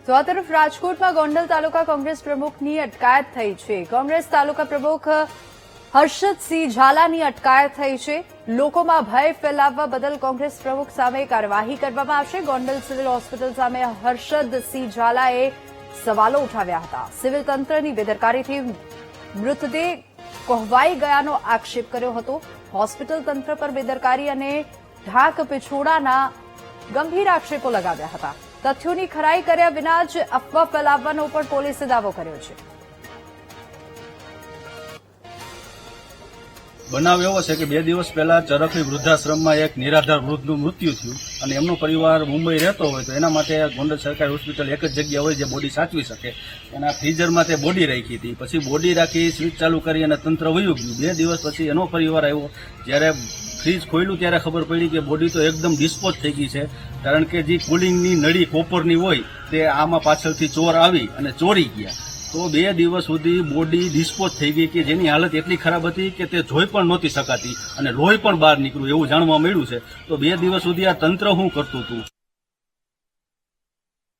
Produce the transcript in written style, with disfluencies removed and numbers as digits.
તો આ તરફ રાજકોટમાં ગોંડલ તાલુકા કોંગ્રેસ પ્રમુખની અટકાયત થઈ છે. કોંગ્રેસ તાલુકા પ્રમુખ હર્ષદસિંહ ઝાલાની અટકાયત થઈ છે. લોકોમાં ભય ફેલાવવા બદલ કોંગ્રેસ પ્રમુખ સામે કાર્યવાહી કરવામાં આવશે. ગોંડલ સિવિલ હોસ્પિટલ સામે હર્ષદસિંહ ઝાલાએ સવાલો ઉઠાવ્યા હતા. સિવિલ તંત્રની બેદરકારીથી મૃતદેહ કોહવાઈ ગયાનો આક્ષેપ કર્યો હતો. હોસ્પિટલ તંત્ર પર બેદરકારી અને ઢાક પીછોડાના ગંભીર આક્ષેપો લગાવ્યા હતા. તથ્યોની ખરાઈ કર્યા વિના જ અફવા ફેલાવવાનો પણ પોલીસે દાવો કર્યો છે. બનાવ એવો છે કે 2 દિવસ પહેલા ચરખી વૃદ્ધાશ્રમમાં એક નિરાધાર વૃદ્ધનું મૃત્યુ થયું અને એમનો પરિવાર મુંબઈ રહેતો હોય તો એના માટે ગોંડલ સરકારી હોસ્પિટલ એક જ જગ્યા હોય જે બોડી સાચવી શકે. એના ફ્રીઝરમાં તે બોડી રાખી હતી. પછી બોડી રાખી સ્વિચ ચાલુ કરી અને તંત્ર વયું ગયું. 2 દિવસ પછી એનો પરિવાર આવ્યો. જ્યારે ફ્રીજ ખોલ્યું ત્યારે ખબર પડી કે બોડી તો એકદમ ડિસ્પોઝ થઈ ગઈ છે, કારણ કે જે કુલિંગની નળી કોપરની હોય તે આમાં પાછળથી ચોર આવી અને ચોરી ગયા. તો 2 દિવસ સુધી બોડી ડિસ્પોઝ થઈ ગઈ કે જેની હાલત એટલી ખરાબ હતી કે તે જોઈ પણ નહોતી શકાતી અને લોહી પણ બહાર નીકળ્યું એવું જાણવા મળ્યું છે. તો 2 દિવસ સુધી આ તંત્ર શું કરતું હતું.